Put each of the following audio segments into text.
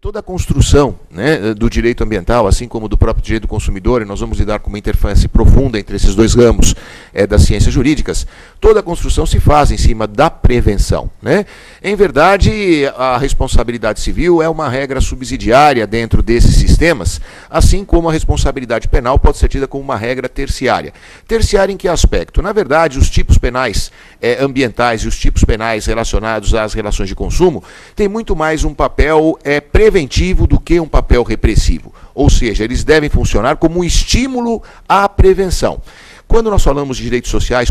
toda a construção, né, do direito ambiental, assim como do próprio direito do consumidor, e nós vamos lidar com uma interface profunda entre esses dois ramos das ciências jurídicas, toda a construção se faz em cima da prevenção, né? Em verdade, a responsabilidade civil é uma regra subsidiária dentro desses sistemas, assim como a responsabilidade penal pode ser tida como uma regra terciária. Terciária em que aspecto? Na verdade, os tipos penais ambientais e os tipos penais relacionados às relações de consumo têm muito mais um papel preventivo do que um papel repressivo. Ou seja, eles devem funcionar como um estímulo à prevenção. Quando nós falamos de direitos sociais,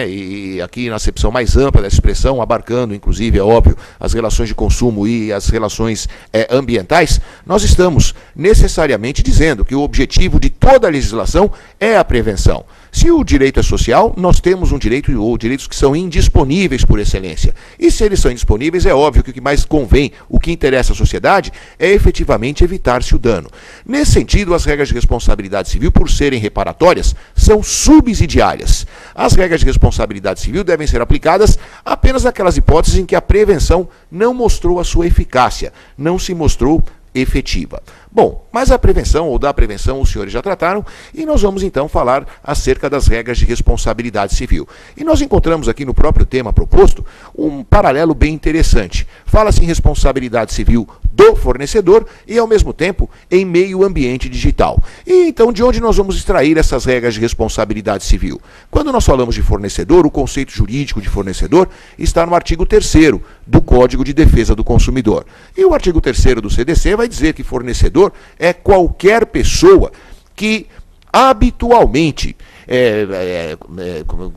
e aqui na acepção mais ampla dessa expressão, abarcando, inclusive, é óbvio, as relações de consumo e as relações ambientais, nós estamos necessariamente dizendo que o objetivo de toda a legislação é a prevenção. Se o direito é social, nós temos um direito ou direitos que são indisponíveis por excelência. E se eles são indisponíveis, é óbvio que o que mais convém, o que interessa à sociedade, é efetivamente evitar-se o dano. Nesse sentido, as regras de responsabilidade civil, por serem reparatórias, são subsidiárias. As regras de responsabilidade civil devem ser aplicadas apenas naquelas hipóteses em que a prevenção não mostrou a sua eficácia, não se mostrou efetiva. Bom, mas a prevenção, ou da prevenção, os senhores já trataram, e nós vamos então falar acerca das regras de responsabilidade civil. E nós encontramos aqui no próprio tema proposto um paralelo bem interessante. Fala-se em responsabilidade civil do fornecedor e, ao mesmo tempo, em meio ambiente digital. E então, de onde nós vamos extrair essas regras de responsabilidade civil? Quando nós falamos de fornecedor, o conceito jurídico de fornecedor está no artigo 3º do Código de Defesa do Consumidor. E o artigo 3º do CDC vai dizer que fornecedor é qualquer pessoa que habitualmente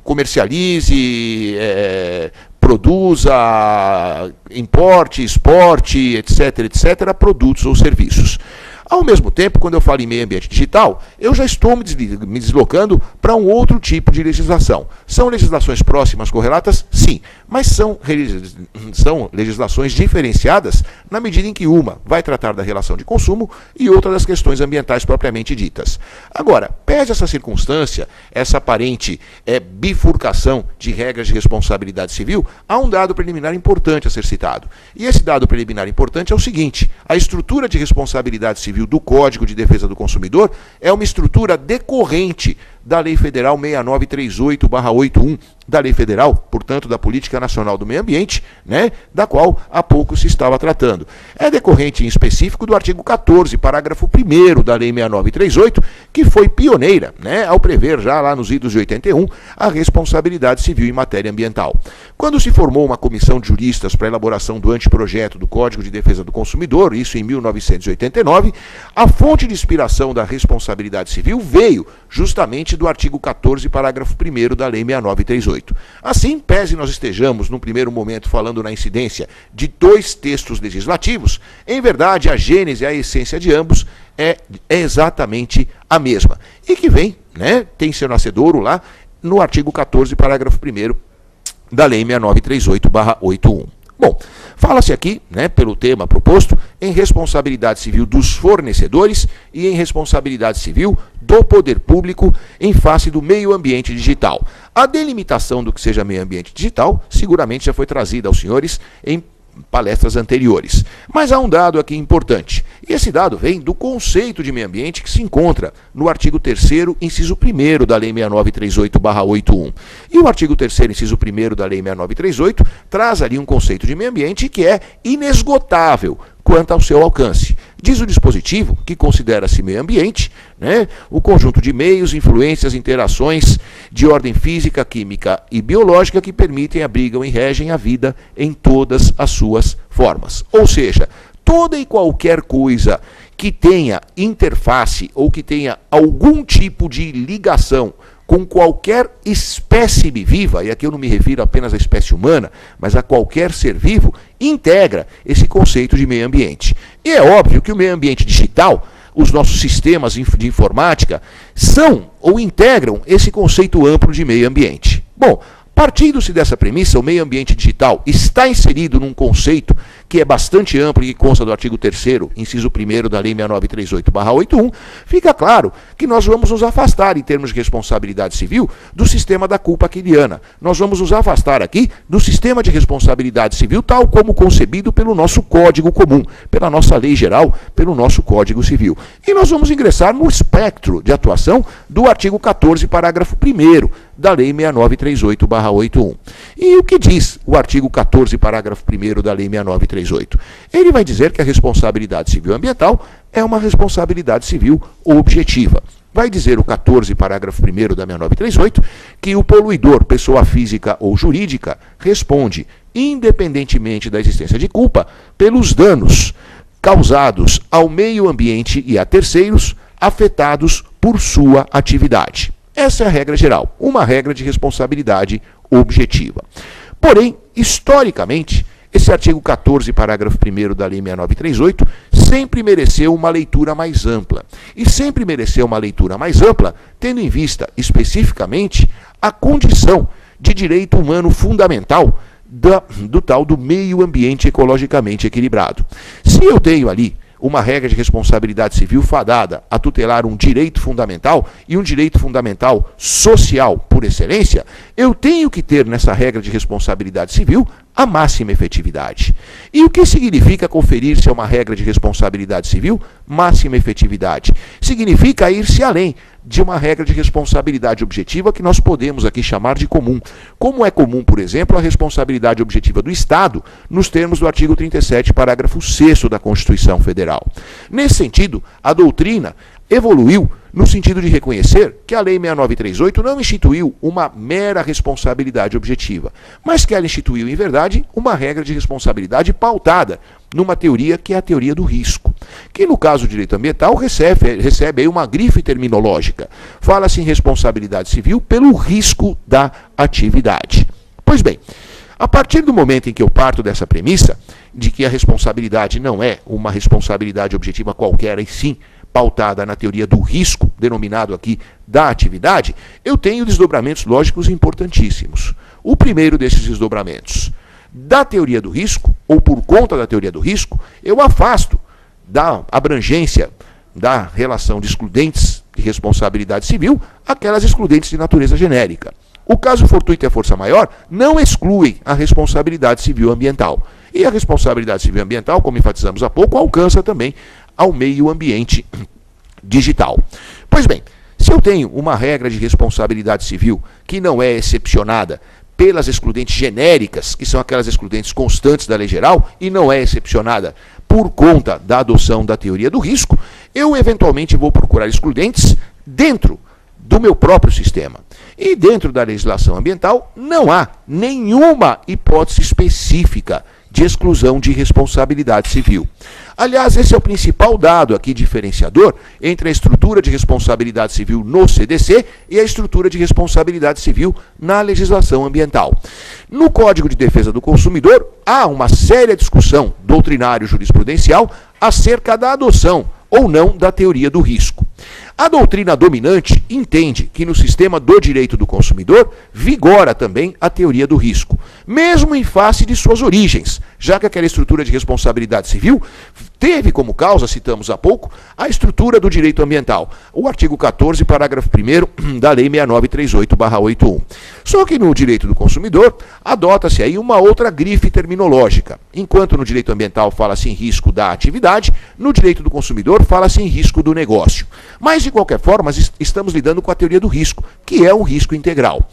comercialize, produza, importe, exporte, etc., produtos ou serviços. Ao mesmo tempo, quando eu falo em meio ambiente digital, eu já estou me deslocando para um outro tipo de legislação. São legislações próximas, correlatas? Sim, mas são legislações diferenciadas na medida em que uma vai tratar da relação de consumo e outra das questões ambientais propriamente ditas. Agora, pese essa circunstância, essa aparente bifurcação de regras de responsabilidade civil, há um dado preliminar importante a ser citado. E esse dado preliminar importante é o seguinte: a estrutura de responsabilidade civil do Código de Defesa do Consumidor é uma estrutura decorrente da Lei Federal 6938/81, da Lei Federal, portanto, da Política Nacional do Meio Ambiente, né, da qual há pouco se estava tratando. É decorrente, em específico, do artigo 14, parágrafo 1º da Lei 6938, que foi pioneira, né, ao prever, já lá nos idos de 81, a responsabilidade civil em matéria ambiental. Quando se formou uma comissão de juristas para a elaboração do anteprojeto do Código de Defesa do Consumidor, isso em 1989, a fonte de inspiração da responsabilidade civil veio justamente do artigo 14, parágrafo 1º da Lei 6938. Assim, pese nós estejamos, num primeiro momento, falando na incidência de dois textos legislativos, em verdade, a gênese, a essência de ambos é exatamente a mesma. E que vem, né, tem seu nascedouro lá, no artigo 14, parágrafo 1º da Lei 6938/81. Bom, fala-se aqui, né, pelo tema proposto, em responsabilidade civil dos fornecedores e em responsabilidade civil do poder público em face do meio ambiente digital. A delimitação do que seja meio ambiente digital seguramente já foi trazida aos senhores em palestras anteriores. Mas há um dado aqui importante. E esse dado vem do conceito de meio ambiente que se encontra no artigo 3º, inciso 1º da Lei 6938/81. E o artigo 3º, inciso 1º da Lei 6938 traz ali um conceito de meio ambiente que é inesgotável quanto ao seu alcance. Diz o dispositivo que considera-se meio ambiente, né, o conjunto de meios, influências, interações de ordem física, química e biológica que permitem, abrigam e regem a vida em todas as suas formas. Ou seja, toda e qualquer coisa que tenha interface ou que tenha algum tipo de ligação com qualquer espécime viva, e aqui eu não me refiro apenas à espécie humana, mas a qualquer ser vivo, integra esse conceito de meio ambiente. E é óbvio que o meio ambiente digital, os nossos sistemas de informática, são ou integram esse conceito amplo de meio ambiente. Bom, Partindo-se dessa premissa, o meio ambiente digital está inserido num conceito que é bastante amplo e que consta do artigo 3º, inciso 1º da Lei 6938/81, fica claro que nós vamos nos afastar, em termos de responsabilidade civil, do sistema da culpa aquiliana. Nós vamos nos afastar aqui do sistema de responsabilidade civil tal como concebido pelo nosso Código Comum, pela nossa lei geral, pelo nosso Código Civil. E nós vamos ingressar no espectro de atuação do artigo 14, parágrafo 1º, da Lei 6938/81. E o que diz o artigo 14, parágrafo 1º da Lei 6938? Ele vai dizer que a responsabilidade civil ambiental é uma responsabilidade civil objetiva. Vai dizer o 14, parágrafo 1º da 6938, que o poluidor, pessoa física ou jurídica, responde, independentemente da existência de culpa, pelos danos causados ao meio ambiente e a terceiros afetados por sua atividade. Essa é a regra geral, uma regra de responsabilidade objetiva. Porém, historicamente, esse artigo 14, parágrafo 1º da Lei 6938, sempre mereceu uma leitura mais ampla. E sempre mereceu uma leitura mais ampla, tendo em vista, especificamente, a condição de direito humano fundamental do tal do meio ambiente ecologicamente equilibrado. Se eu tenho ali uma regra de responsabilidade civil fadada a tutelar um direito fundamental e um direito fundamental social por excelência, eu tenho que ter nessa regra de responsabilidade civil a máxima efetividade. E o que significa conferir-se a uma regra de responsabilidade civil máxima efetividade? Significa ir-se além de uma regra de responsabilidade objetiva que nós podemos aqui chamar de comum. Como é comum, por exemplo, a responsabilidade objetiva do Estado, nos termos do artigo 37, parágrafo 6º da Constituição Federal. Nesse sentido, a doutrina evoluiu no sentido de reconhecer que a Lei 6938 não instituiu uma mera responsabilidade objetiva, mas que ela instituiu, em verdade, uma regra de responsabilidade pautada numa teoria que é a teoria do risco, que no caso do direito ambiental recebe aí uma grife terminológica. Fala-se em responsabilidade civil pelo risco da atividade. Pois bem, a partir do momento em que eu parto dessa premissa, de que a responsabilidade não é uma responsabilidade objetiva qualquer, e sim pautada na teoria do risco, denominado aqui da atividade, eu tenho desdobramentos lógicos importantíssimos. O primeiro desses desdobramentos, da teoria do risco, ou por conta da teoria do risco, eu afasto da abrangência da relação de excludentes de responsabilidade civil aquelas excludentes de natureza genérica. O caso fortuito e a força maior não excluem a responsabilidade civil ambiental. E a responsabilidade civil ambiental, como enfatizamos há pouco, alcança também ao meio ambiente digital. Pois bem, se eu tenho uma regra de responsabilidade civil que não é excepcionada pelas excludentes genéricas, que são aquelas excludentes constantes da lei geral, e não é excepcionada por conta da adoção da teoria do risco, eu eventualmente vou procurar excludentes dentro do meu próprio sistema. E dentro da legislação ambiental não há nenhuma hipótese específica de exclusão de responsabilidade civil. Aliás, esse é o principal dado aqui diferenciador entre a estrutura de responsabilidade civil no CDC e a estrutura de responsabilidade civil na legislação ambiental. No Código de Defesa do Consumidor, há uma séria discussão doutrinário-jurisprudencial acerca da adoção ou não da teoria do risco. A doutrina dominante entende que no sistema do direito do consumidor vigora também a teoria do risco, mesmo em face de suas origens, já que aquela estrutura de responsabilidade civil teve como causa, citamos há pouco, a estrutura do direito ambiental, o artigo 14, parágrafo 1º da Lei 6938/81. Só que no direito do consumidor, adota-se aí uma outra grife terminológica. Enquanto no direito ambiental fala-se em risco da atividade, no direito do consumidor fala-se em risco do negócio. Mas, de qualquer forma, estamos lidando com a teoria do risco, que é um risco integral.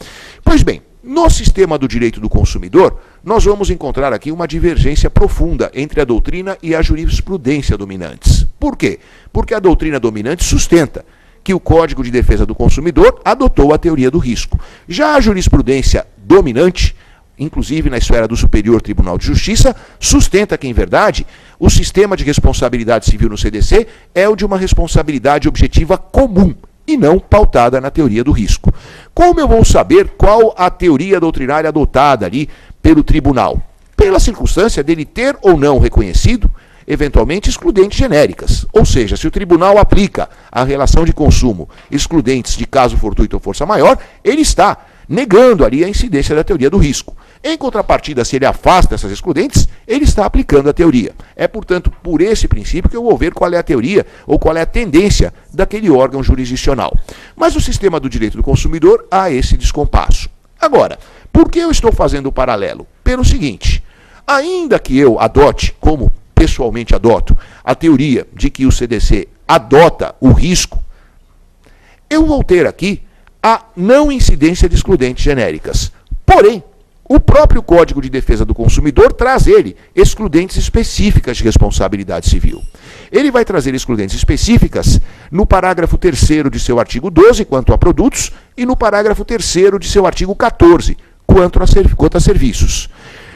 Pois bem, no sistema do direito do consumidor, nós vamos encontrar aqui uma divergência profunda entre a doutrina e a jurisprudência dominantes. Por quê? Porque a doutrina dominante sustenta que o Código de Defesa do Consumidor adotou a teoria do risco. Já a jurisprudência dominante, inclusive na esfera do Superior Tribunal de Justiça, sustenta que, em verdade, o sistema de responsabilidade civil no CDC é o de uma responsabilidade objetiva comum e não pautada na teoria do risco. Como eu vou saber qual a teoria doutrinária adotada ali pelo tribunal? Pela circunstância dele ter ou não reconhecido, eventualmente, excludentes genéricas. Ou seja, se o tribunal aplica a relação de consumo excludentes de caso fortuito ou força maior, ele está negando ali a incidência da teoria do risco. Em contrapartida, se ele afasta essas excludentes, ele está aplicando a teoria. É, portanto, por esse princípio que eu vou ver qual é a teoria ou qual é a tendência daquele órgão jurisdicional. Mas no sistema do direito do consumidor há esse descompasso. Agora, por que eu estou fazendo o paralelo? Pelo seguinte, ainda que eu adote, como pessoalmente adoto, a teoria de que o CDC adota o risco, eu vou ter aqui a não incidência de excludentes genéricas. Porém, o próprio Código de Defesa do Consumidor traz excludentes específicas de responsabilidade civil. Ele vai trazer excludentes específicas no parágrafo 3º de seu artigo 12, quanto a produtos, e no parágrafo 3º de seu artigo 14, quanto a serviços.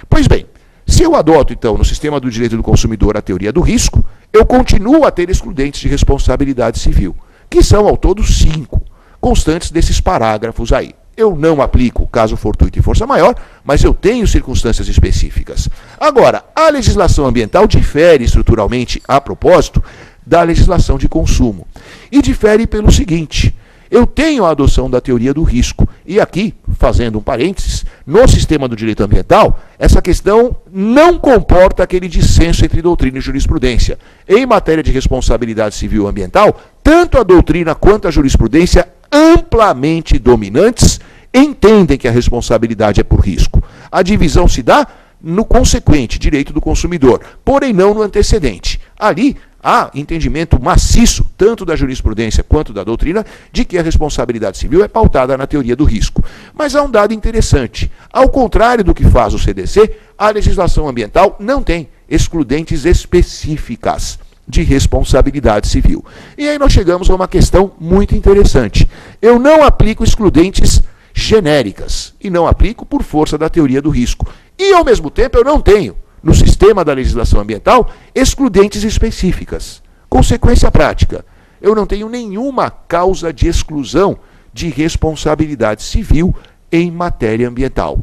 Pois bem, se eu adoto, então, no sistema do direito do consumidor a teoria do risco, eu continuo a ter excludentes de responsabilidade civil, que são, ao todo, 5, constantes desses parágrafos aí. Eu não aplico caso fortuito e força maior, mas eu tenho circunstâncias específicas. Agora, a legislação ambiental difere estruturalmente, a propósito, da legislação de consumo. E difere pelo seguinte: eu tenho a adoção da teoria do risco. E aqui, fazendo um parênteses, no sistema do direito ambiental, essa questão não comporta aquele dissenso entre doutrina e jurisprudência. Em matéria de responsabilidade civil ambiental, tanto a doutrina quanto a jurisprudência amplamente dominantes entendem que a responsabilidade é por risco. A divisão se dá no consequente direito do consumidor, porém não no antecedente. Ali há entendimento maciço, tanto da jurisprudência quanto da doutrina, de que a responsabilidade civil é pautada na teoria do risco. Mas há um dado interessante. Ao contrário do que faz o CDC, a legislação ambiental não tem excludentes específicas de responsabilidade civil. E aí nós chegamos a uma questão muito interessante. Eu não aplico excludentes genéricas, e não aplico por força da teoria do risco. E, ao mesmo tempo, eu não tenho, no sistema da legislação ambiental, excludentes específicas. Consequência prática, eu não tenho nenhuma causa de exclusão de responsabilidade civil em matéria ambiental.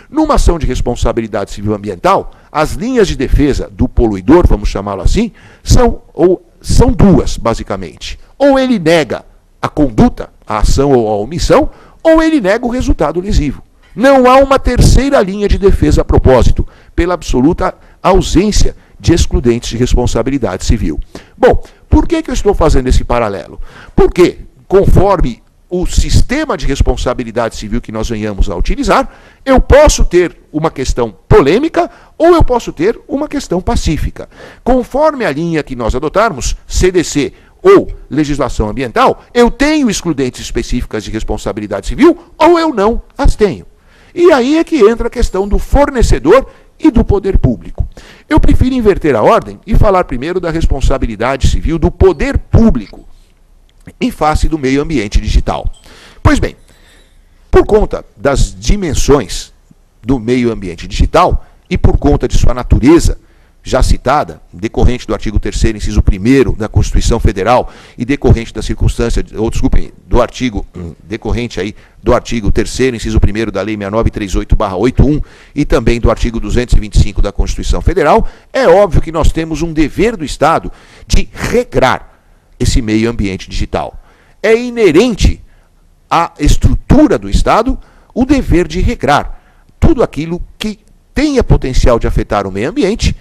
Numa ação de responsabilidade civil ambiental, as linhas de defesa do poluidor, vamos chamá-lo assim, são duas, basicamente. Ou ele nega a conduta, a ação ou a omissão, ou ele nega o resultado lesivo. Não há uma terceira linha de defesa a propósito, pela absoluta ausência de excludentes de responsabilidade civil. Bom, por que eu estou fazendo esse paralelo? Porque, conforme o sistema de responsabilidade civil que nós venhamos a utilizar, eu posso ter uma questão polêmica ou eu posso ter uma questão pacífica. Conforme a linha que nós adotarmos, CDC ou legislação ambiental, eu tenho excludentes específicas de responsabilidade civil ou eu não as tenho. E aí é que entra a questão do fornecedor e do poder público. Eu prefiro inverter a ordem e falar primeiro da responsabilidade civil do poder público em face do meio ambiente digital. Pois bem, por conta das dimensões do meio ambiente digital e por conta de sua natureza, já citada, decorrente do artigo 3º, inciso 1º da Constituição Federal e decorrente da circunstância, do artigo, decorrente aí do artigo 3º, inciso 1º da Lei 6938/81 e também do artigo 225 da Constituição Federal, é óbvio que nós temos um dever do Estado de regrar esse meio ambiente digital. É inerente à estrutura do Estado o dever de regrar tudo aquilo que tenha potencial de afetar o meio ambiente,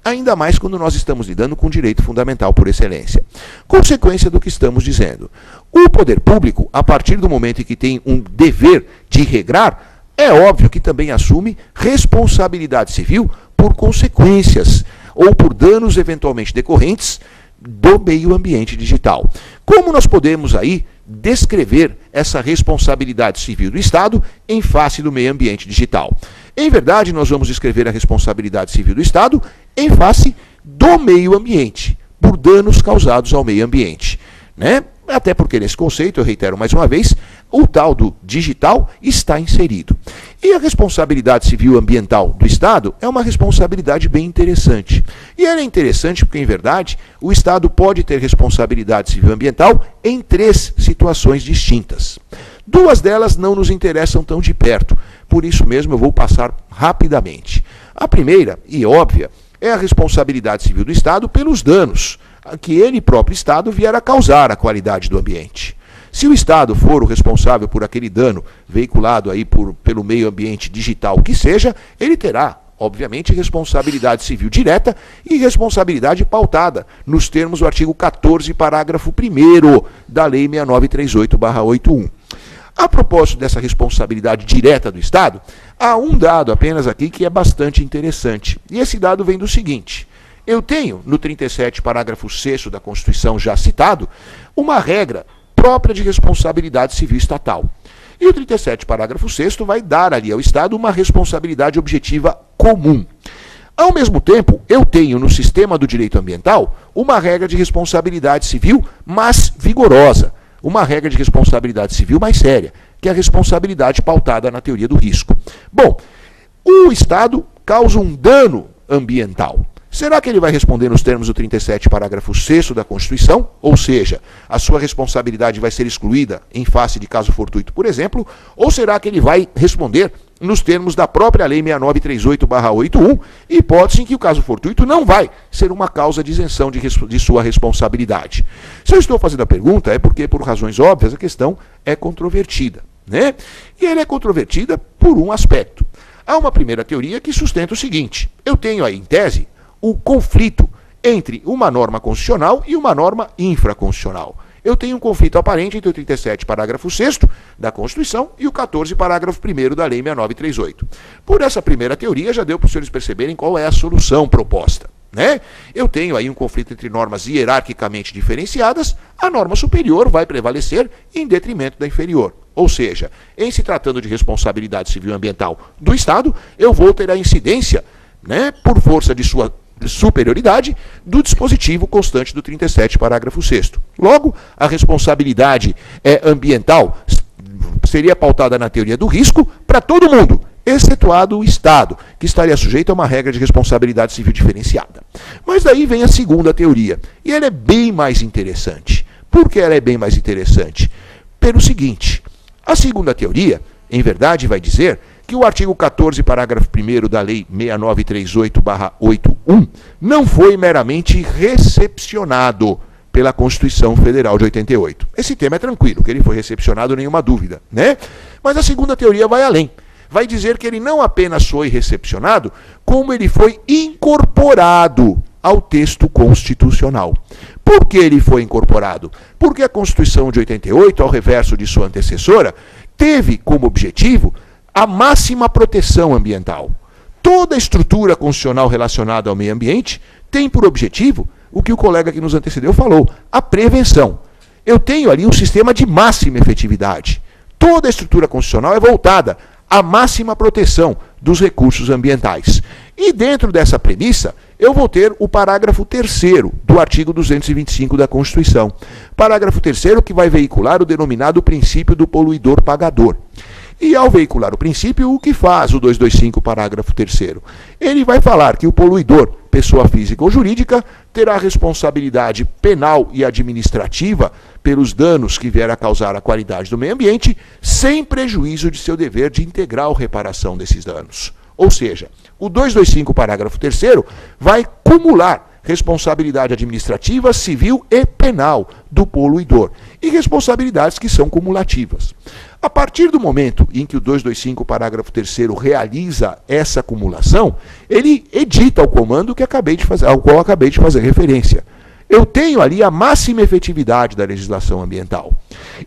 ainda mais quando nós estamos lidando com direito fundamental por excelência. Consequência do que estamos dizendo. O poder público, a partir do momento em que tem um dever de regrar, é óbvio que também assume responsabilidade civil por consequências ou por danos eventualmente decorrentes do meio ambiente digital. Como nós podemos aí descrever essa responsabilidade civil do Estado em face do meio ambiente digital? Em verdade, nós vamos descrever a responsabilidade civil do Estado em face do meio ambiente, por danos causados ao meio ambiente, né? Até porque nesse conceito, eu reitero mais uma vez, o tal do digital está inserido. E a responsabilidade civil ambiental do Estado é uma responsabilidade bem interessante. E ela é interessante porque, em verdade, o Estado pode ter responsabilidade civil ambiental em 3 situações distintas. 2 delas não nos interessam tão de perto, por isso mesmo eu vou passar rapidamente. A primeira, e óbvia, é a responsabilidade civil do Estado pelos danos que ele próprio Estado vier a causar à qualidade do ambiente. Se o Estado for o responsável por aquele dano veiculado aí pelo meio ambiente digital que seja, ele terá, obviamente, responsabilidade civil direta e responsabilidade pautada nos termos do artigo 14, parágrafo 1º da Lei 6938/81. A propósito dessa responsabilidade direta do Estado, há um dado apenas aqui que é bastante interessante. E esse dado vem do seguinte: eu tenho, no 37, parágrafo 6º da Constituição já citado, uma regra própria de responsabilidade civil estatal. E o 37, parágrafo 6º, vai dar ali ao Estado uma responsabilidade objetiva comum. Ao mesmo tempo, eu tenho no sistema do direito ambiental uma regra de responsabilidade civil, mas vigorosa. Uma regra de responsabilidade civil mais séria, que é a responsabilidade pautada na teoria do risco. Bom, o Estado causa um dano ambiental. Será que ele vai responder nos termos do 37, parágrafo 6º da Constituição? Ou seja, a sua responsabilidade vai ser excluída em face de caso fortuito, por exemplo? Ou será que ele vai responder nos termos da própria Lei 6938/81, hipótese em que o caso fortuito não vai ser uma causa de isenção de sua responsabilidade? Se eu estou fazendo a pergunta, é porque, por razões óbvias, a questão é controvertida, né? E ela é controvertida por um aspecto. Há uma primeira teoria que sustenta o seguinte: eu tenho aí, em tese, o conflito entre uma norma constitucional e uma norma infraconstitucional. Eu tenho um conflito aparente entre o 37, parágrafo 6º da Constituição e o 14, parágrafo 1º da Lei 6938. Por essa primeira teoria, já deu para os senhores perceberem qual é a solução proposta, né? Eu tenho aí um conflito entre normas hierarquicamente diferenciadas, a norma superior vai prevalecer em detrimento da inferior. Ou seja, em se tratando de responsabilidade civil ambiental do Estado, eu vou ter a incidência, né, por força de sua superioridade, do dispositivo constante do 37, parágrafo 6º. Logo, a responsabilidade ambiental seria pautada na teoria do risco para todo mundo, excetuado o Estado, que estaria sujeito a uma regra de responsabilidade civil diferenciada. Mas daí vem a segunda teoria, e ela é bem mais interessante. Por que ela é bem mais interessante? Pelo seguinte: a segunda teoria, em verdade, vai dizer que o artigo 14, parágrafo 1º da Lei 6938/81 não foi meramente recepcionado pela Constituição Federal de 88. Esse tema é tranquilo, que ele foi recepcionado, nenhuma dúvida, né? Mas a segunda teoria vai além. Vai dizer que ele não apenas foi recepcionado, como ele foi incorporado ao texto constitucional. Por que ele foi incorporado? Porque a Constituição de 88, ao reverso de sua antecessora, teve como objetivo a máxima proteção ambiental. Toda a estrutura constitucional relacionada ao meio ambiente tem por objetivo o que o colega que nos antecedeu falou, a prevenção. Eu tenho ali um sistema de máxima efetividade. Toda a estrutura constitucional é voltada à máxima proteção dos recursos ambientais. E dentro dessa premissa, eu vou ter o parágrafo 3º do artigo 225 da Constituição. Parágrafo 3º que vai veicular o denominado princípio do poluidor pagador. E ao veicular o princípio, o que faz o 225, parágrafo 3º? Ele vai falar que o poluidor, pessoa física ou jurídica, terá responsabilidade penal e administrativa pelos danos que vier a causar à qualidade do meio ambiente, sem prejuízo de seu dever de integral reparação desses danos. Ou seja, o 225, parágrafo 3º, vai cumular responsabilidade administrativa, civil e penal do poluidor, e responsabilidades que são cumulativas. A partir do momento em que o 225, parágrafo 3º, realiza essa acumulação, ele edita o comando que ao qual acabei de fazer referência. Eu tenho ali a máxima efetividade da legislação ambiental.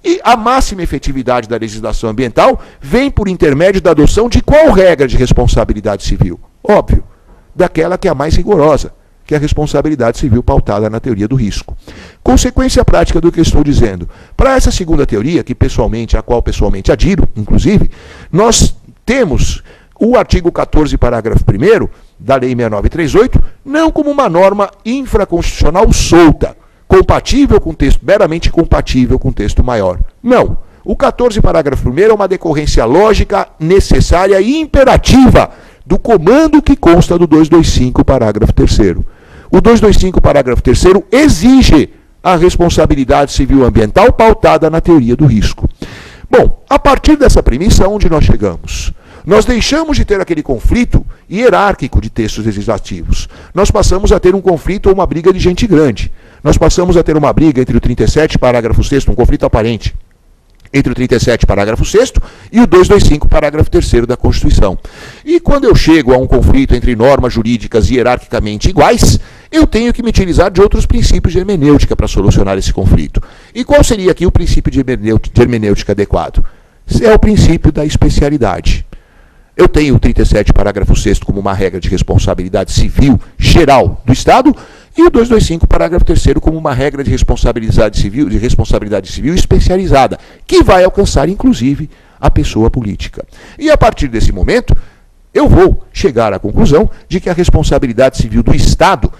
E a máxima efetividade da legislação ambiental vem por intermédio da adoção de qual regra de responsabilidade civil? Óbvio, daquela que é a mais rigorosa, que é a responsabilidade civil pautada na teoria do risco. Consequência prática do que eu estou dizendo. Para essa segunda teoria, a qual pessoalmente adiro, inclusive, nós temos o artigo 14, parágrafo 1º da Lei 6938, não como uma norma infraconstitucional solta, meramente compatível com o texto maior. Não. O 14, parágrafo 1º é uma decorrência lógica, necessária e imperativa do comando que consta do 225, parágrafo 3º. O 225, parágrafo 3º, exige a responsabilidade civil ambiental pautada na teoria do risco. Bom, a partir dessa premissa, onde nós chegamos? Nós deixamos de ter aquele conflito hierárquico de textos legislativos. Nós passamos a ter um conflito ou uma briga de gente grande. Nós passamos a ter uma briga entre o 37, parágrafo 6º, um conflito aparente, entre o 37, parágrafo 6º, e o 225, parágrafo 3º da Constituição. E quando eu chego a um conflito entre normas jurídicas hierarquicamente iguais, eu tenho que me utilizar de outros princípios de hermenêutica para solucionar esse conflito. E qual seria aqui o princípio de hermenêutica adequado? É o princípio da especialidade. Eu tenho o 37, parágrafo 6º, como uma regra de responsabilidade civil geral do Estado, e o 225, parágrafo 3º, como uma regra de responsabilidade civil especializada, que vai alcançar, inclusive, a pessoa política. E a partir desse momento, eu vou chegar à conclusão de que a responsabilidade civil do Estado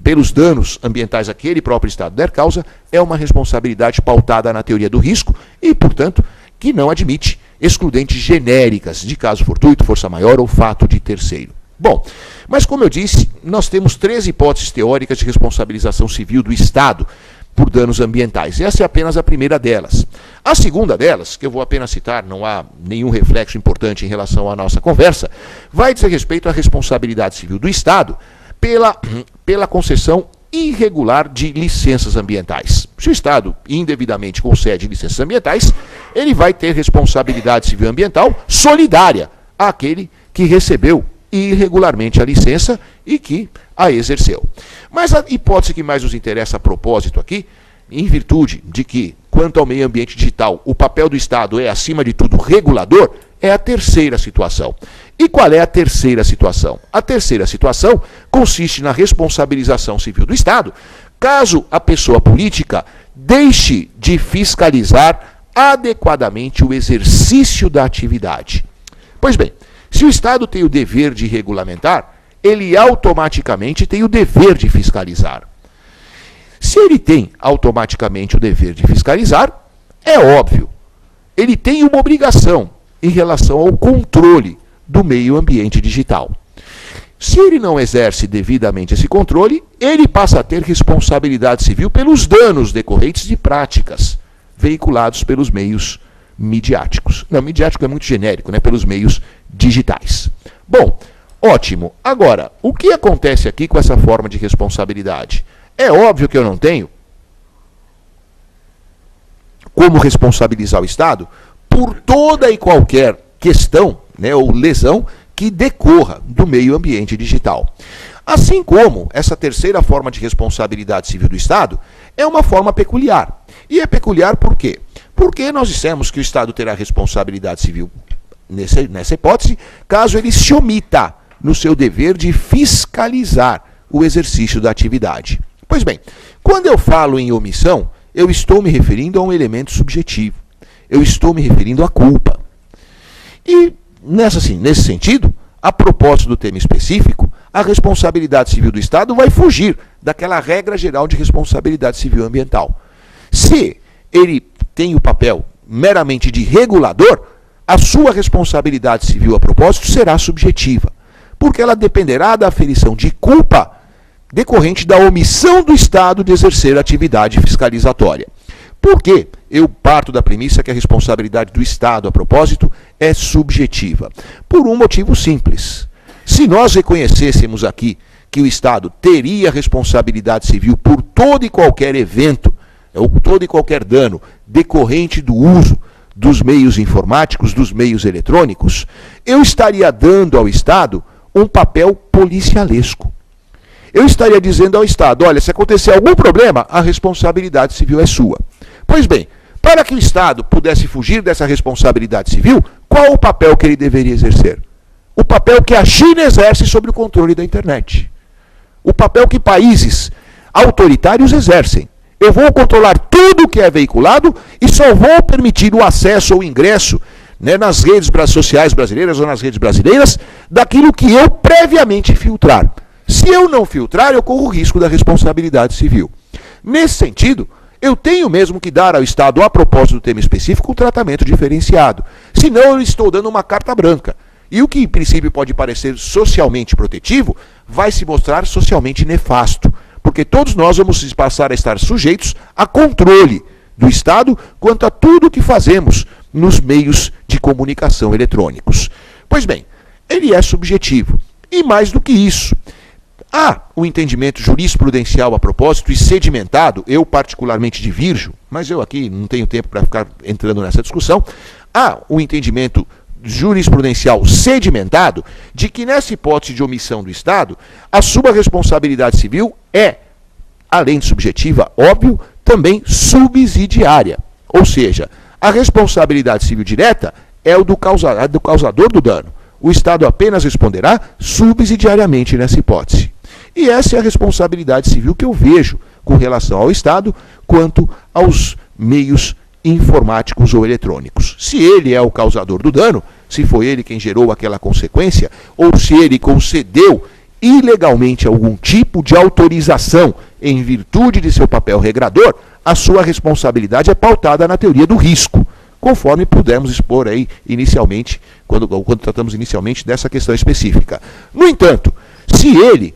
pelos danos ambientais a que ele próprio Estado der causa é uma responsabilidade pautada na teoria do risco e, portanto, que não admite excludentes genéricas de caso fortuito, força maior ou fato de terceiro. Bom, mas como eu disse, nós temos 3 hipóteses teóricas de responsabilização civil do Estado por danos ambientais. Essa é apenas a primeira delas. A segunda delas, que eu vou apenas citar, não há nenhum reflexo importante em relação à nossa conversa, vai dizer respeito à responsabilidade civil do Estado pela concessão irregular de licenças ambientais. Se o Estado indevidamente concede licenças ambientais, ele vai ter responsabilidade civil ambiental solidária àquele que recebeu irregularmente a licença e que a exerceu. Mas a hipótese que mais nos interessa a propósito aqui, em virtude de que, quanto ao meio ambiente digital, o papel do Estado é, acima de tudo, regulador, é a terceira situação. E qual é a terceira situação? A terceira situação consiste na responsabilização civil do Estado, caso a pessoa política deixe de fiscalizar adequadamente o exercício da atividade. Pois bem, se o Estado tem o dever de regulamentar, ele automaticamente tem o dever de fiscalizar. Se ele tem automaticamente o dever de fiscalizar, é óbvio, ele tem uma obrigação em relação ao controle do meio ambiente digital. Se ele não exerce devidamente esse controle, ele passa a ter responsabilidade civil pelos danos decorrentes de práticas veiculados pelos meios midiáticos. Não, midiático é muito genérico, né? Pelos meios digitais. Bom, ótimo. Agora, o que acontece aqui com essa forma de responsabilidade? É óbvio que eu não tenho como responsabilizar o Estado por toda e qualquer questão, né, ou lesão que decorra do meio ambiente digital. Assim como essa terceira forma de responsabilidade civil do Estado é uma forma peculiar. E é peculiar por quê? Porque nós dissemos que o Estado terá responsabilidade civil nessa hipótese, caso ele se omita no seu dever de fiscalizar o exercício da atividade. Pois bem, quando eu falo em omissão, eu estou me referindo a um elemento subjetivo. Eu estou me referindo à culpa. E, nesse sentido, a propósito do tema específico, a responsabilidade civil do Estado vai fugir daquela regra geral de responsabilidade civil ambiental. Se ele tem o papel meramente de regulador, a sua responsabilidade civil a propósito será subjetiva, porque ela dependerá da aferição de culpa decorrente da omissão do Estado de exercer a atividade fiscalizatória. Por quê? Eu parto da premissa que a responsabilidade do Estado, a propósito, é subjetiva. Por um motivo simples. Se nós reconhecêssemos aqui que o Estado teria responsabilidade civil por todo e qualquer evento, ou todo e qualquer dano decorrente do uso dos meios informáticos, dos meios eletrônicos, eu estaria dando ao Estado um papel policialesco. Eu estaria dizendo ao Estado, olha, se acontecer algum problema, a responsabilidade civil é sua. Pois bem, para que o Estado pudesse fugir dessa responsabilidade civil, qual o papel que ele deveria exercer? O papel que a China exerce sobre o controle da internet. O papel que países autoritários exercem. Eu vou controlar tudo que é veiculado e só vou permitir o acesso ou ingresso, né, nas redes sociais brasileiras ou nas redes brasileiras daquilo que eu previamente filtrar. Se eu não filtrar, eu corro o risco da responsabilidade civil. Nesse sentido, eu tenho mesmo que dar ao Estado, a propósito do tema específico, um tratamento diferenciado. Senão, eu estou dando uma carta branca. E o que, em princípio, pode parecer socialmente protetivo, vai se mostrar socialmente nefasto. Porque todos nós vamos passar a estar sujeitos a controle do Estado quanto a tudo o que fazemos nos meios de comunicação eletrônicos. Pois bem, ele é subjetivo. E mais do que isso, Há um entendimento jurisprudencial a propósito e sedimentado, eu particularmente divirjo, mas eu aqui não tenho tempo para ficar entrando nessa discussão. Há um entendimento jurisprudencial sedimentado de que nessa hipótese de omissão do Estado, a sua responsabilidade civil é, além de subjetiva, óbvio, também subsidiária. Ou seja, a responsabilidade civil direta é do causador do dano. O Estado apenas responderá subsidiariamente nessa hipótese. E essa é a responsabilidade civil que eu vejo com relação ao Estado quanto aos meios informáticos ou eletrônicos. Se ele é o causador do dano, se foi ele quem gerou aquela consequência, ou se ele concedeu ilegalmente algum tipo de autorização em virtude de seu papel regrador, a sua responsabilidade é pautada na teoria do risco, conforme pudemos expor aí inicialmente, quando tratamos inicialmente dessa questão específica. No entanto, se ele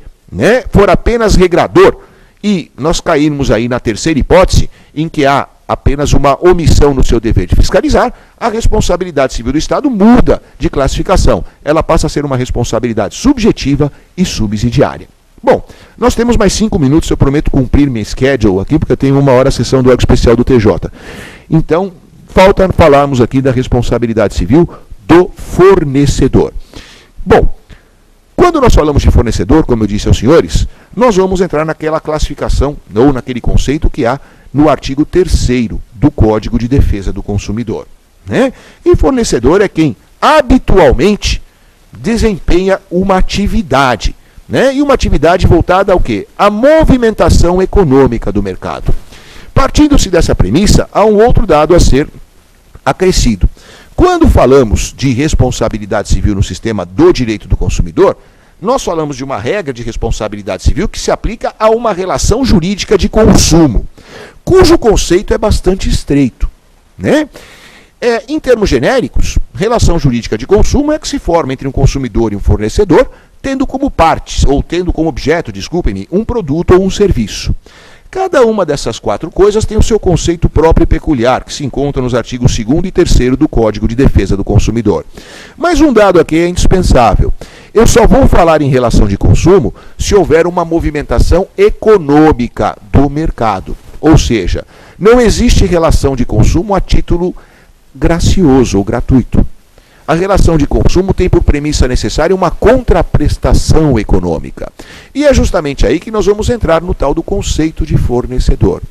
for apenas regrador, e nós caímos aí na terceira hipótese, em que há apenas uma omissão no seu dever de fiscalizar, a responsabilidade civil do Estado muda de classificação. Ela passa a ser uma responsabilidade subjetiva e subsidiária. Bom, nós temos mais 5 minutos, eu prometo cumprir minha schedule aqui, porque eu tenho 1 hora a sessão do órgão especial do TJ. Então, falta falarmos aqui da responsabilidade civil do fornecedor. Bom, quando nós falamos de fornecedor, como eu disse aos senhores, nós vamos entrar naquela classificação, ou naquele conceito que há no artigo 3º do Código de Defesa do Consumidor. E fornecedor é quem habitualmente desempenha uma atividade, e uma atividade voltada ao quê? À movimentação econômica do mercado. Partindo-se dessa premissa, há um outro dado a ser acrescido. Quando falamos de responsabilidade civil no sistema do direito do consumidor, nós falamos de uma regra de responsabilidade civil que se aplica a uma relação jurídica de consumo, cujo conceito é bastante estreito. Em termos genéricos, relação jurídica de consumo é que se forma entre um consumidor e um fornecedor, tendo como partes, ou tendo como objeto, desculpem-me, um produto ou um serviço. Cada uma dessas 4 coisas tem o seu conceito próprio e peculiar, que se encontra nos artigos 2º e 3º do Código de Defesa do Consumidor. Mas um dado aqui é indispensável. Eu só vou falar em relação de consumo se houver uma movimentação econômica do mercado. Ou seja, não existe relação de consumo a título gracioso ou gratuito. A relação de consumo tem por premissa necessária uma contraprestação econômica. E é justamente aí que nós vamos entrar no tal do conceito de fornecedor.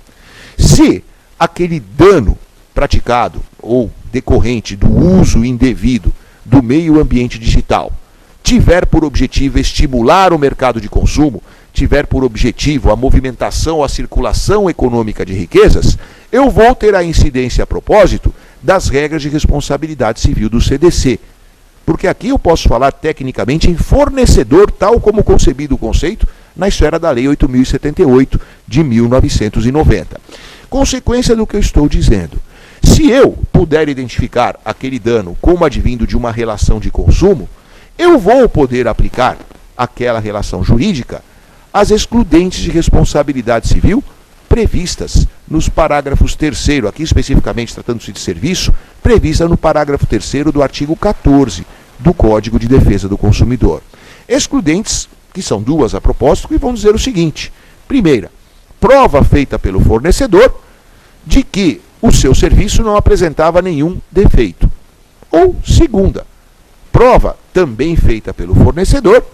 Se aquele dano praticado ou decorrente do uso indevido do meio ambiente digital tiver por objetivo estimular o mercado de consumo, tiver por objetivo a movimentação, a circulação econômica de riquezas, eu vou ter a incidência a propósito das regras de responsabilidade civil do CDC. Porque aqui eu posso falar tecnicamente em fornecedor, tal como concebido o conceito na esfera da Lei 8.078 de 1990. Consequência do que eu estou dizendo. Se eu puder identificar aquele dano como advindo de uma relação de consumo, eu vou poder aplicar aquela relação jurídica às excludentes de responsabilidade civil previstas nos parágrafos 3º, aqui especificamente tratando-se de serviço, prevista no parágrafo 3º do artigo 14 do Código de Defesa do Consumidor. Excludentes, que são 2 a propósito, que vão dizer o seguinte: primeira, prova feita pelo fornecedor de que o seu serviço não apresentava nenhum defeito. Ou segunda, prova também feita pelo fornecedor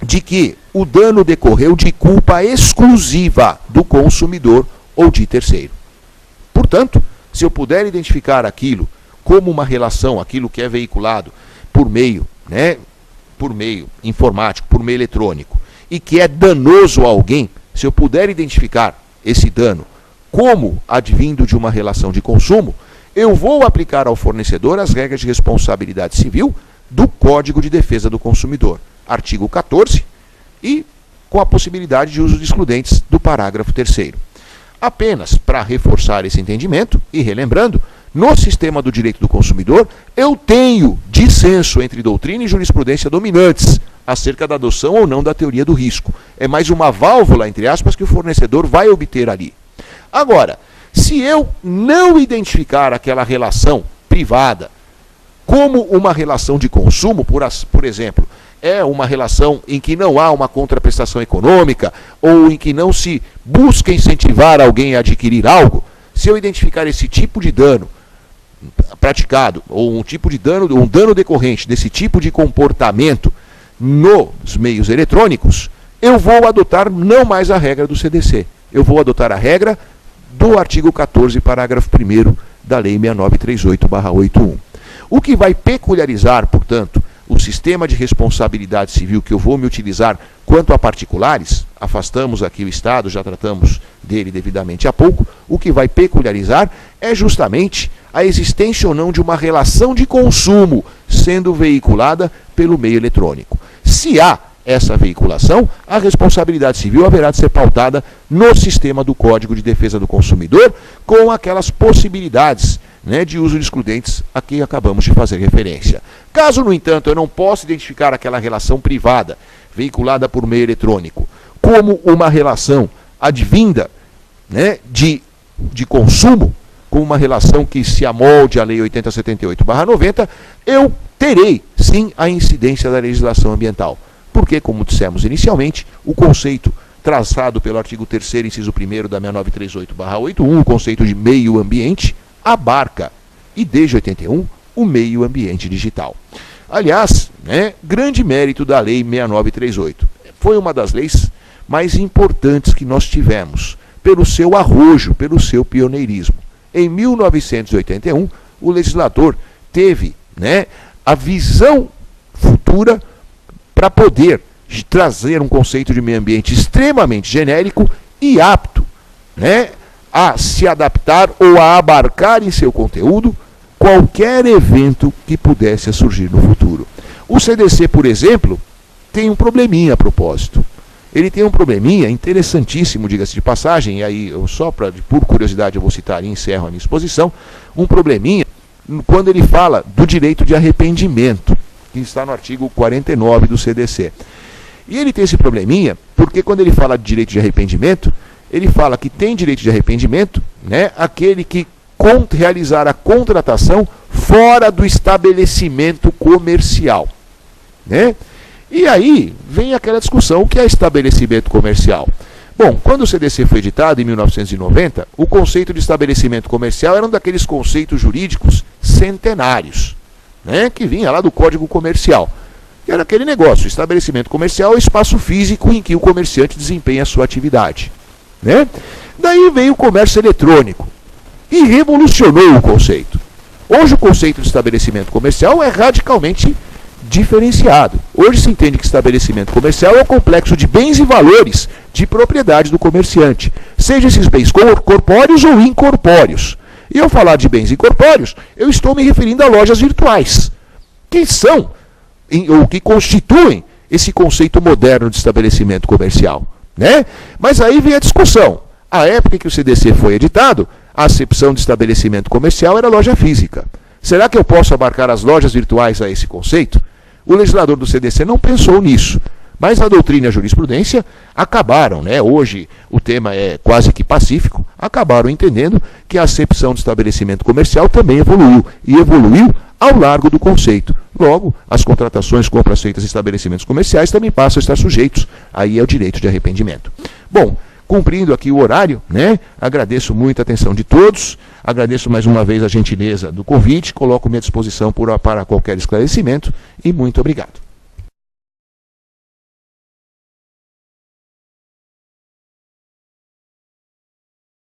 de que o dano decorreu de culpa exclusiva do consumidor ou de terceiro. Portanto, se eu puder identificar aquilo como uma relação, aquilo que é veiculado por meio informático, por meio eletrônico, e que é danoso a alguém, se eu puder identificar esse dano como advindo de uma relação de consumo, eu vou aplicar ao fornecedor as regras de responsabilidade civil do Código de Defesa do Consumidor, artigo 14, e com a possibilidade de uso de excludentes do parágrafo 3º. Apenas para reforçar esse entendimento, e relembrando, no sistema do direito do consumidor, eu tenho dissenso entre doutrina e jurisprudência dominantes acerca da adoção ou não da teoria do risco. É mais uma válvula, entre aspas, que o fornecedor vai obter ali. Agora, se eu não identificar aquela relação privada como uma relação de consumo, por exemplo, é uma relação em que não há uma contraprestação econômica ou em que não se busca incentivar alguém a adquirir algo, se eu identificar esse tipo de dano praticado ou um tipo de dano, um dano decorrente desse tipo de comportamento nos meios eletrônicos, eu vou adotar não mais a regra do CDC, eu vou adotar a regra do artigo 14, parágrafo 1º da Lei 6938/81. O que vai peculiarizar, portanto, o sistema de responsabilidade civil que eu vou me utilizar quanto a particulares, afastamos aqui o Estado, já tratamos dele devidamente há pouco, o que vai peculiarizar é justamente a existência ou não de uma relação de consumo sendo veiculada pelo meio eletrônico. Se há essa veiculação, a responsabilidade civil haverá de ser pautada no sistema do Código de Defesa do Consumidor, com aquelas possibilidades, né, de uso de excludentes a que acabamos de fazer referência. Caso, no entanto, eu não possa identificar aquela relação privada, veiculada por meio eletrônico, como uma relação advinda, né, de consumo, como uma relação que se amolde à Lei 8078/90, eu terei, sim, a incidência da legislação ambiental. Porque, como dissemos inicialmente, o conceito traçado pelo artigo 3º, inciso 1º da 6938/81, o conceito de meio ambiente, abarca, e desde 81, o meio ambiente digital. Aliás, né, grande mérito da Lei 6938. Foi uma das leis mais importantes que nós tivemos, pelo seu arrojo, pelo seu pioneirismo. Em 1981, o legislador teve, né, a visão futura para poder trazer um conceito de meio ambiente extremamente genérico e apto, né, a se adaptar ou a abarcar em seu conteúdo qualquer evento que pudesse surgir no futuro. O CDC, por exemplo, tem um probleminha a propósito. Ele tem um probleminha interessantíssimo, diga-se de passagem, e aí por curiosidade eu vou citar e encerro a minha exposição, um probleminha quando ele fala do direito de arrependimento, que está no artigo 49 do CDC. E ele tem esse probleminha porque quando ele fala de direito de arrependimento, ele fala que tem direito de arrependimento, né, aquele que realizar a contratação fora do estabelecimento comercial, né? E aí vem aquela discussão, o que é estabelecimento comercial? Bom, quando o CDC foi editado, em 1990, o conceito de estabelecimento comercial era um daqueles conceitos jurídicos centenários, né, que vinha lá do Código Comercial. Que era aquele negócio, estabelecimento comercial é o espaço físico em que o comerciante desempenha a sua atividade, né? Daí veio o comércio eletrônico e revolucionou o conceito. Hoje o conceito de estabelecimento comercial é radicalmente diferenciado. Hoje se entende que estabelecimento comercial é o complexo de bens e valores de propriedade do comerciante, seja esses bens corpóreos ou incorpóreos. E ao falar de bens incorpóreos, eu estou me referindo a lojas virtuais, que são, ou que constituem esse conceito moderno de estabelecimento comercial, né? Mas aí vem a discussão. À época em que o CDC foi editado, a acepção de estabelecimento comercial era loja física. Será que eu posso abarcar as lojas virtuais a esse conceito? O legislador do CDC não pensou nisso, mas a doutrina e a jurisprudência acabaram, né? Hoje o tema é quase que pacífico, acabaram entendendo que a acepção de estabelecimento comercial também evoluiu, e evoluiu ao largo do conceito. Logo, as contratações, compras feitas em estabelecimentos comerciais também passam a estar sujeitos aí ao direito de arrependimento. Bom, cumprindo aqui o horário, né? Agradeço muito a atenção de todos, agradeço mais uma vez a gentileza do convite, coloco-me à disposição para qualquer esclarecimento e muito obrigado.